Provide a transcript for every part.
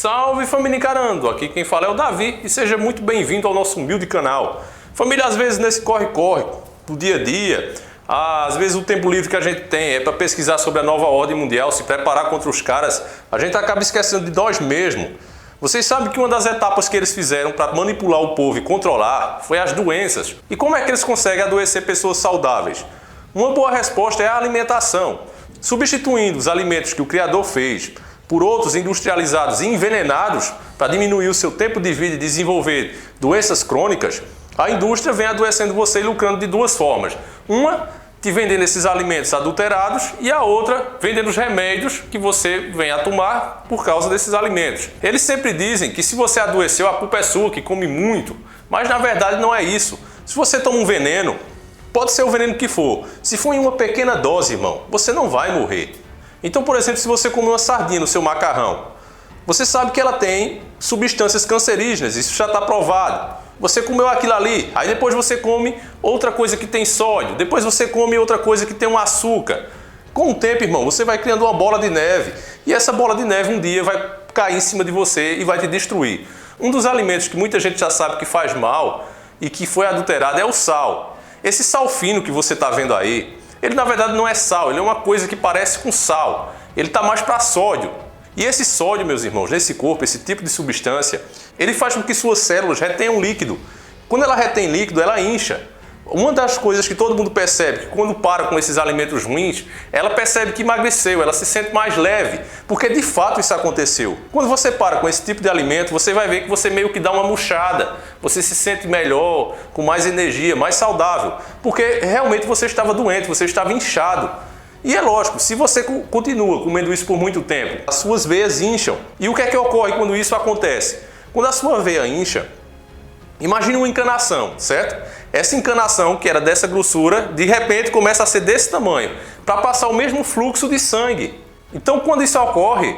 Salve família encarando, aqui quem fala é o Davi e seja muito bem-vindo ao nosso humilde canal. Família, às vezes nesse corre-corre do dia a dia, às vezes o tempo livre que a gente tem é para pesquisar sobre a nova ordem mundial, se preparar contra os caras, a gente acaba esquecendo de nós mesmos. Vocês sabem que uma das etapas que eles fizeram para manipular o povo e controlar foi as doenças. E como é que eles conseguem adoecer pessoas saudáveis? Uma boa resposta é a alimentação, substituindo os alimentos que o Criador fez por outros industrializados e envenenados para diminuir o seu tempo de vida e desenvolver doenças crônicas. A indústria vem adoecendo você e lucrando de duas formas. Uma, te vendendo esses alimentos adulterados, e a outra, vendendo os remédios que você vem a tomar por causa desses alimentos. Eles sempre dizem que se você adoeceu, a culpa é sua, que come muito. Mas na verdade não é isso. Se você toma um veneno, pode ser o veneno que for. Se for em uma pequena dose, irmão, você não vai morrer. Então, por exemplo, se você comer uma sardinha no seu macarrão, você sabe que ela tem substâncias cancerígenas, isso já está provado. Você comeu aquilo ali, aí depois você come outra coisa que tem sódio, depois você come outra coisa que tem um açúcar. Com o tempo, irmão, você vai criando uma bola de neve e essa bola de neve um dia vai cair em cima de você e vai te destruir. Um dos alimentos que muita gente já sabe que faz mal e que foi adulterado é o sal. Esse sal fino que você está vendo aí, ele na verdade não é sal, ele é uma coisa que parece com sal. Ele está mais para sódio. E esse sódio, meus irmãos, nesse corpo, esse tipo de substância, ele faz com que suas células retenham líquido. Quando ela retém líquido, ela incha. Uma das coisas que todo mundo percebe, que quando para com esses alimentos ruins, ela percebe que emagreceu, ela se sente mais leve, porque de fato isso aconteceu. Quando você para com esse tipo de alimento, você vai ver que você meio que dá uma murchada, você se sente melhor, com mais energia, mais saudável, porque realmente você estava doente, você estava inchado. E é lógico, se você continua comendo isso por muito tempo, as suas veias incham. E o que é que ocorre quando isso acontece? Quando a sua veia incha, imagine uma encanação, certo? Essa encanação, que era dessa grossura, de repente começa a ser desse tamanho, para passar o mesmo fluxo de sangue. Então, quando isso ocorre,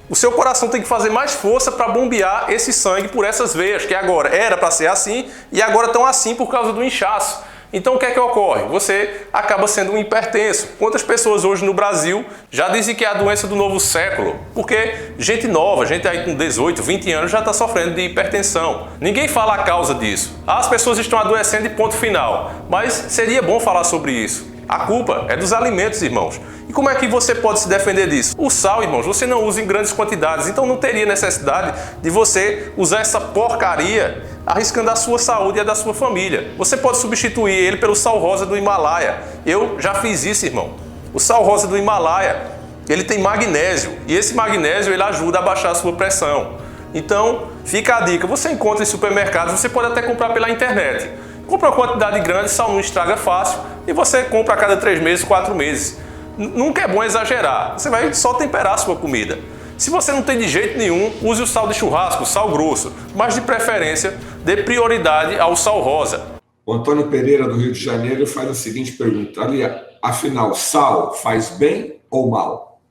o seu coração tem que fazer mais força para bombear esse sangue por essas veias, que agora era para ser assim e agora estão assim por causa do inchaço. Então o que é que ocorre? Você acaba sendo um hipertenso. Quantas pessoas hoje no Brasil já dizem que é a doença do novo século? Porque gente nova, gente aí com 18, 20 anos já está sofrendo de hipertensão. Ninguém fala a causa disso. As pessoas estão adoecendo e ponto final. Mas seria bom falar sobre isso. A culpa é dos alimentos, irmãos. E como é que você pode se defender disso? O sal, irmãos, você não usa em grandes quantidades, então não teria necessidade de você usar essa porcaria arriscando a sua saúde e a da sua família. Você pode substituir ele pelo sal rosa do Himalaia. Eu já fiz isso, irmão. O sal rosa do Himalaia, ele tem magnésio, e esse magnésio ele ajuda a baixar a sua pressão. Então, fica a dica, você encontra em supermercados, você pode até comprar pela internet. Compra uma quantidade grande, sal não estraga fácil, e você compra a cada 3 meses, 4 meses. Nunca é bom exagerar, você vai só temperar a sua comida. Se você não tem de jeito nenhum, use o sal de churrasco, sal grosso, mas de preferência, dê prioridade ao sal rosa. O Antônio Pereira, do Rio de Janeiro, faz a seguinte pergunta. Ali, afinal, sal faz bem ou mal?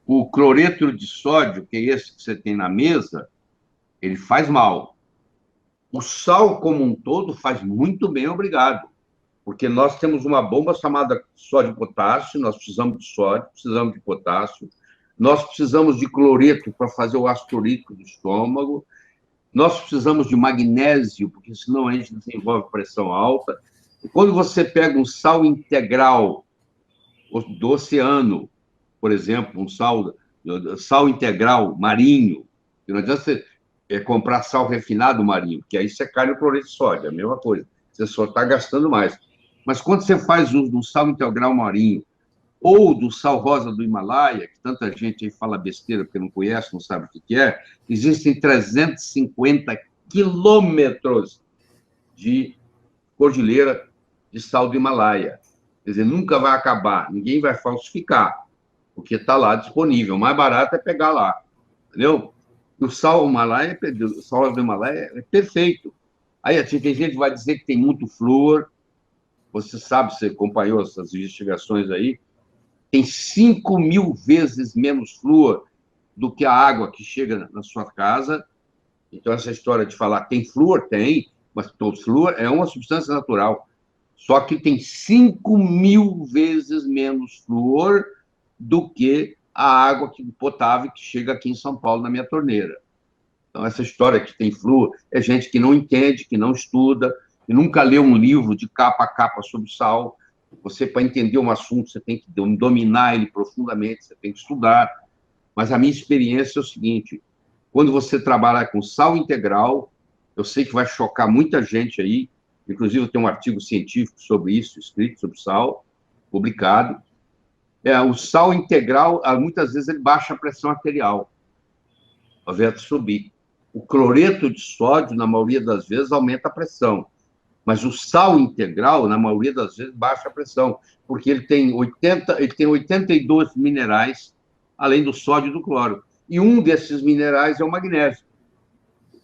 O cloreto de sódio, que é esse que você tem na mesa, ele faz mal. O sal como um todo faz muito bem, obrigado. Porque nós temos uma bomba chamada sódio-potássio, nós precisamos de sódio, precisamos de potássio, nós precisamos de cloreto para fazer o ácido clorídrico do estômago, nós precisamos de magnésio, porque senão a gente desenvolve pressão alta. E quando você pega um sal integral do oceano, por exemplo, um sal integral marinho, não adianta você comprar sal refinado marinho, porque aí você cai no cloreto de sódio, é a mesma coisa, você só está gastando mais. Mas quando você faz uso do sal integral marinho ou do sal rosa do Himalaia, que tanta gente aí fala besteira porque não conhece, não sabe o que é, existem 350 quilômetros de cordilheira de sal do Himalaia. Quer dizer, nunca vai acabar, ninguém vai falsificar, porque está lá disponível. O mais barato é pegar lá, entendeu? O sal Himalaia, o sal do Himalaia é perfeito. Aí tem gente que vai dizer que tem muito flúor. Você sabe, você acompanhou essas investigações aí, tem 5.000 vezes menos flúor do que a água que chega na sua casa. Então, essa história de falar tem flúor, tem, mas o flúor é uma substância natural. Só que tem 5.000 vezes menos flúor do que a água potável que chega aqui em São Paulo na minha torneira. Então, essa história que tem flúor é gente que não entende, que não estuda, que nunca leu um livro de capa a capa sobre sal. Você, para entender um assunto, você tem que dominar ele profundamente, você tem que estudar. Mas a minha experiência é o seguinte: quando você trabalha com sal integral, eu sei que vai chocar muita gente aí, inclusive eu tenho um artigo científico sobre isso, escrito sobre sal, publicado. O sal integral, muitas vezes, ele baixa a pressão arterial, ao invés de subir. O cloreto de sódio, na maioria das vezes, aumenta a pressão. Mas o sal integral, na maioria das vezes, baixa a pressão, porque ele tem 82 minerais, além do sódio e do cloro. E um desses minerais é o magnésio.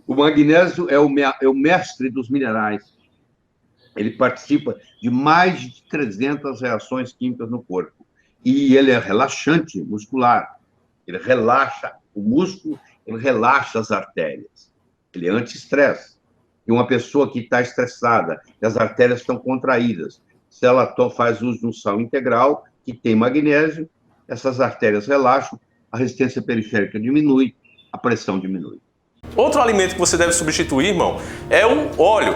O magnésio é o mestre dos minerais. Ele participa de mais de 300 reações químicas no corpo. E ele é relaxante muscular. Ele relaxa o músculo, ele relaxa as artérias. Ele é anti-estresse. E uma pessoa que está estressada, e as artérias estão contraídas, se ela faz uso de um sal integral, que tem magnésio, essas artérias relaxam, a resistência periférica diminui, a pressão diminui. Outro alimento que você deve substituir, irmão, é o óleo.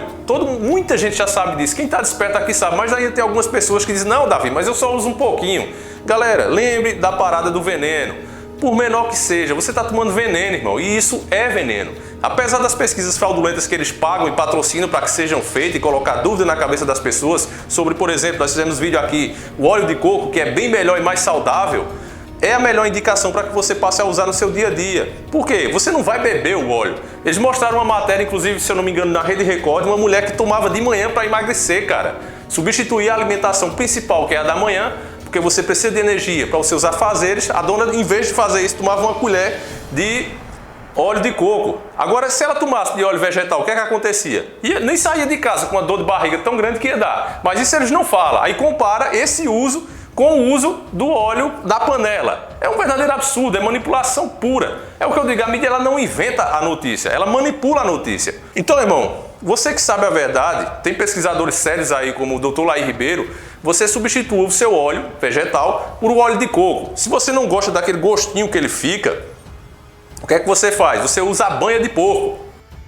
Muita gente já sabe disso. Quem está desperto aqui sabe, mas ainda tem algumas pessoas que dizem: não, Davi, mas eu só uso um pouquinho. Galera, lembre da parada do veneno. Por menor que seja, você está tomando veneno, irmão, e isso é veneno. Apesar das pesquisas fraudulentas que eles pagam e patrocinam para que sejam feitas e colocar dúvida na cabeça das pessoas sobre, por exemplo, nós fizemos vídeo aqui, o óleo de coco, que é bem melhor e mais saudável, é a melhor indicação para que você passe a usar no seu dia a dia. Por quê? Você não vai beber o óleo. Eles mostraram uma matéria, inclusive, se eu não me engano, na Rede Record, de uma mulher que tomava de manhã para emagrecer, cara. Substituir a alimentação principal, que é a da manhã, porque você precisa de energia para os seus afazeres. A dona, em vez de fazer isso, tomava uma colher de óleo de coco. Agora, se ela tomasse de óleo vegetal, o que é que acontecia? Nem saía de casa com uma dor de barriga tão grande que ia dar. Mas isso eles não falam. Aí compara esse uso com o uso do óleo da panela. É um verdadeiro absurdo, é manipulação pura. É o que eu digo, a mídia ela não inventa a notícia, ela manipula a notícia. Então, irmão, você que sabe a verdade, tem pesquisadores sérios aí como o Dr. Laí Ribeiro, você substitua o seu óleo vegetal por óleo de coco. Se você não gosta daquele gostinho que ele fica, o que é que você faz? Você usa a banha de porco.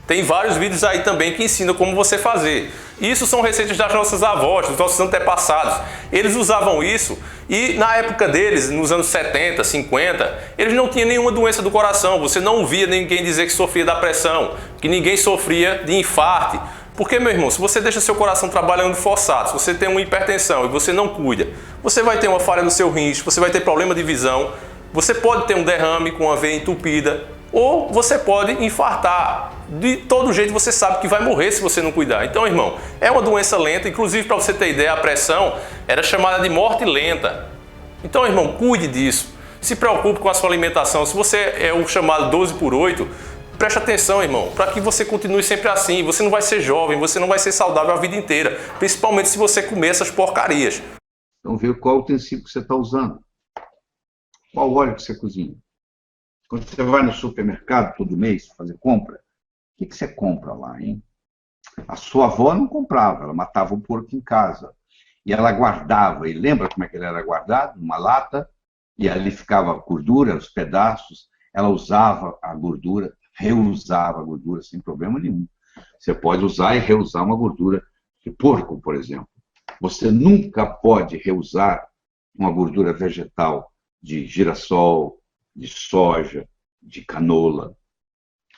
Tem vários vídeos aí também que ensinam como você fazer. Isso são receitas das nossas avós, dos nossos antepassados. Eles usavam isso e na época deles, nos anos 70, 50, eles não tinham nenhuma doença do coração. Você não via ninguém dizer que sofria da pressão, que ninguém sofria de infarto. Porque, meu irmão, se você deixa seu coração trabalhando forçado, se você tem uma hipertensão e você não cuida, você vai ter uma falha no seu rins, você vai ter problema de visão, você pode ter um derrame com a veia entupida, ou você pode infartar. De todo jeito você sabe que vai morrer se você não cuidar. Então, irmão, é uma doença lenta. Inclusive, para você ter ideia, a pressão era chamada de morte lenta. Então, irmão, cuide disso. Se preocupe com a sua alimentação. Se você é o chamado 12/8, preste atenção, irmão, para que você continue sempre assim. Você não vai ser jovem, você não vai ser saudável a vida inteira. Principalmente se você comer essas porcarias. Então, ver qual utensílio que você está usando. Qual óleo que você cozinha. Quando você vai no supermercado todo mês fazer compra, o que você compra lá, hein? A sua avó não comprava, ela matava o porco em casa. E ela guardava, e lembra como é que ele era guardado? Numa lata, e ali ficava a gordura, os pedaços. Ela usava a gordura, reusava a gordura sem problema nenhum. Você pode usar e reusar uma gordura de porco, por exemplo. Você nunca pode reusar uma gordura vegetal de girassol, de soja, de canola,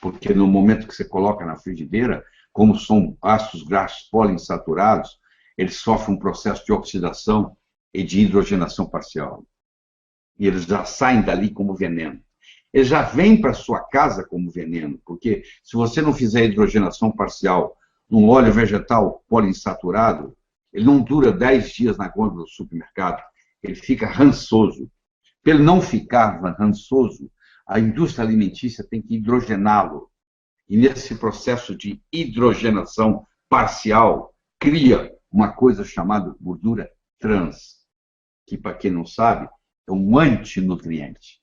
porque no momento que você coloca na frigideira, como são ácidos graxos poliinsaturados, eles sofrem um processo de oxidação e de hidrogenação parcial. E eles já saem dali como veneno. Eles já vêm para sua casa como veneno, porque se você não fizer hidrogenação parcial num óleo vegetal poliinsaturado, ele não dura 10 dias na gôndola do supermercado, ele fica rançoso. Para ele não ficar rançoso, a indústria alimentícia tem que hidrogená-lo. E nesse processo de hidrogenação parcial, cria uma coisa chamada gordura trans, que, para quem não sabe, é um antinutriente.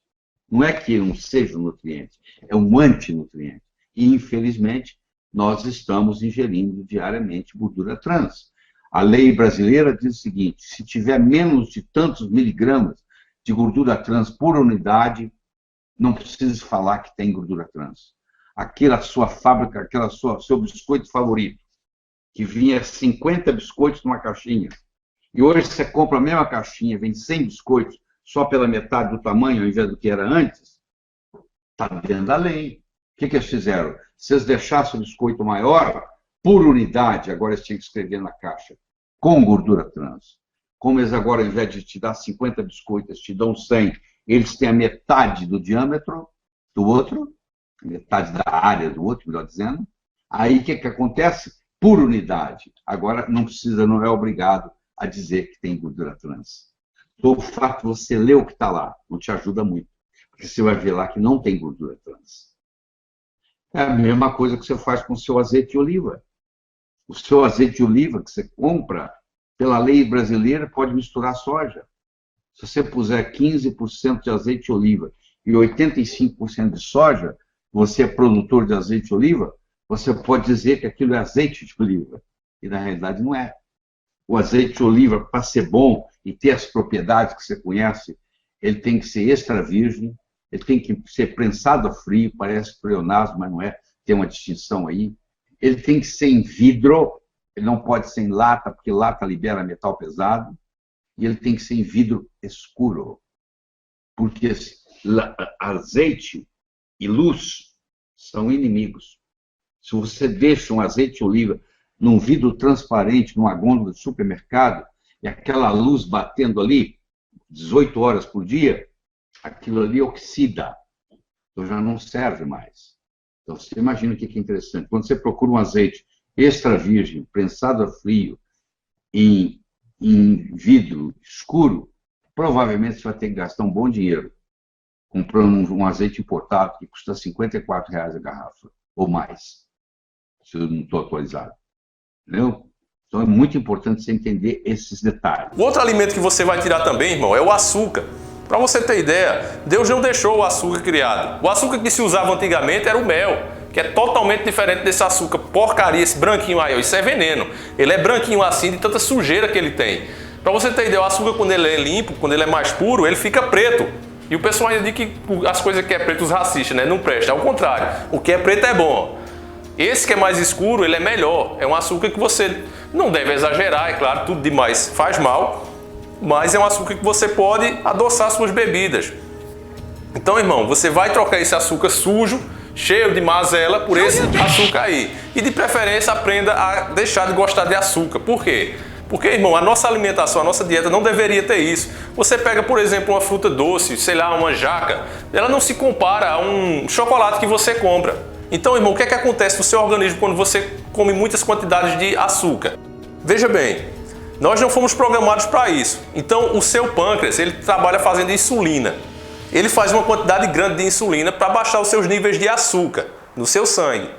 Não é que não seja um nutriente, é um antinutriente. E, infelizmente, nós estamos ingerindo diariamente gordura trans. A lei brasileira diz o seguinte: se tiver menos de tantos miligramas de gordura trans por unidade, não precisa falar que tem gordura trans. aquela sua fábrica, seu biscoito favorito, que vinha 50 biscoitos numa caixinha, e hoje você compra a mesma caixinha, vem 100 biscoitos, só pela metade do tamanho, ao invés do que era antes, está dentro da lei. O que eles fizeram? Se eles deixassem o biscoito maior, por unidade, agora eles tinham que escrever na caixa, com gordura trans. Como eles agora, ao invés de te dar 50 biscoitos, te dão 100, eles têm a metade do diâmetro do outro, metade da área do outro, melhor dizendo. Aí o que acontece? Por unidade. Agora não é obrigado a dizer que tem gordura trans. Então, o fato de você ler o que está lá não te ajuda muito, porque você vai ver lá que não tem gordura trans. É a mesma coisa que você faz com o seu azeite de oliva. O seu azeite de oliva que você compra, pela lei brasileira, pode misturar soja. Se você puser 15% de azeite de oliva e 85% de soja, você é produtor de azeite de oliva, você pode dizer que aquilo é azeite de oliva. E, na realidade, não é. O azeite de oliva, para ser bom e ter as propriedades que você conhece, ele tem que ser extra virgem, ele tem que ser prensado a frio, parece pleonasmo, mas não é, tem uma distinção aí. Ele tem que ser em vidro, ele não pode ser em lata, porque lata libera metal pesado, e ele tem que ser em vidro escuro, porque azeite e luz são inimigos. Se você deixa um azeite de oliva num vidro transparente, numa gôndola de supermercado, e aquela luz batendo ali, 18 horas por dia, aquilo ali oxida, então já não serve mais. Então, você imagina o que é interessante. Quando você procura um azeite extra virgem, prensado a frio, em vidro escuro, provavelmente você vai ter que gastar um bom dinheiro comprando um azeite importado que custa R$54 a garrafa, ou mais, se eu não estou atualizado. Entendeu? Então é muito importante você entender esses detalhes. O outro alimento que você vai tirar também, irmão, é o açúcar. Para você ter ideia, Deus não deixou o açúcar criado. O açúcar que se usava antigamente era o mel, que é totalmente diferente desse açúcar porcaria, esse branquinho aí. Isso é veneno. Ele é branquinho assim de tanta sujeira que ele tem. Para você ter ideia, o açúcar, quando ele é limpo, quando ele é mais puro, ele fica preto. E o pessoal ainda diz que as coisas que é preto, os racistas, né, não presta. Ao contrário, o que é preto é bom. Esse que é mais escuro, ele é melhor. É um açúcar que você não deve exagerar, é claro, tudo demais faz mal, mas é um açúcar que você pode adoçar suas bebidas. Então, irmão, você vai trocar esse açúcar sujo, cheio de mazela, por esse açúcar aí. E de preferência, aprenda a deixar de gostar de açúcar. Por quê? Porque, irmão, a nossa alimentação, a nossa dieta não deveria ter isso. Você pega, por exemplo, uma fruta doce, sei lá, uma jaca, ela não se compara a um chocolate que você compra. Então, irmão, o que é que acontece no seu organismo quando você come muitas quantidades de açúcar? Veja bem, nós não fomos programados para isso. Então, o seu pâncreas, ele trabalha fazendo insulina. Ele faz uma quantidade grande de insulina para baixar os seus níveis de açúcar no seu sangue.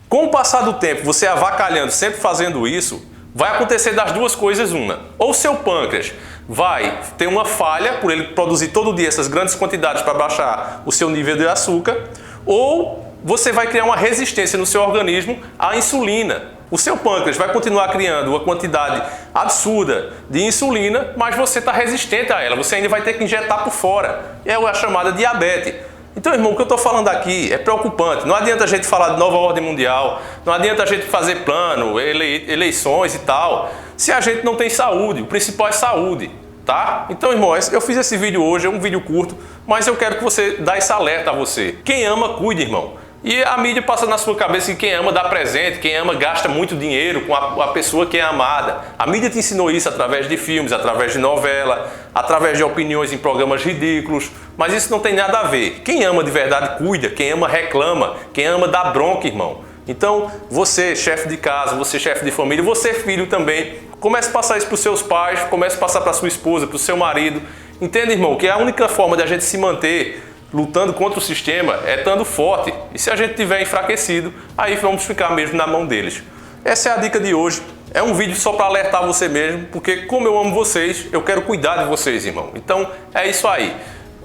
Com o passar do tempo, você avacalhando, sempre fazendo isso, vai acontecer das duas coisas uma. Ou seu pâncreas vai ter uma falha por ele produzir todo dia essas grandes quantidades para baixar o seu nível de açúcar, ou você vai criar uma resistência no seu organismo à insulina. O seu pâncreas vai continuar criando uma quantidade absurda de insulina, mas você está resistente a ela, você ainda vai ter que injetar por fora. É a chamada diabetes. Então, irmão, o que eu estou falando aqui é preocupante. Não adianta a gente falar de nova ordem mundial, não adianta a gente fazer plano, eleições e tal, se a gente não tem saúde. O principal é saúde, tá? Então, irmão, eu fiz esse vídeo hoje, é um vídeo curto, mas eu quero que você dê esse alerta a você. Quem ama, cuide, irmão. E a mídia passa na sua cabeça que quem ama dá presente, quem ama gasta muito dinheiro com a pessoa que é amada. A mídia te ensinou isso através de filmes, através de novela, através de opiniões em programas ridículos, mas isso não tem nada a ver. Quem ama de verdade cuida, quem ama reclama, quem ama dá bronca, irmão. Então, você, chefe de casa, você, chefe de família, você, filho também, comece a passar isso para os seus pais, comece a passar para a sua esposa, para o seu marido. Entenda, irmão, que a única forma de a gente se manter lutando contra o sistema é estando forte. E se a gente tiver enfraquecido, aí vamos ficar mesmo na mão deles. Essa é a dica de hoje. É um vídeo só para alertar você mesmo, porque como eu amo vocês, eu quero cuidar de vocês, irmão. Então é isso aí.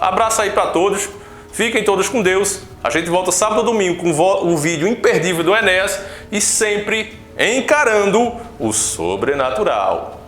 Abraço aí para todos. Fiquem todos com Deus. A gente volta sábado ou domingo com o vídeo imperdível do Enéas e sempre encarando o sobrenatural.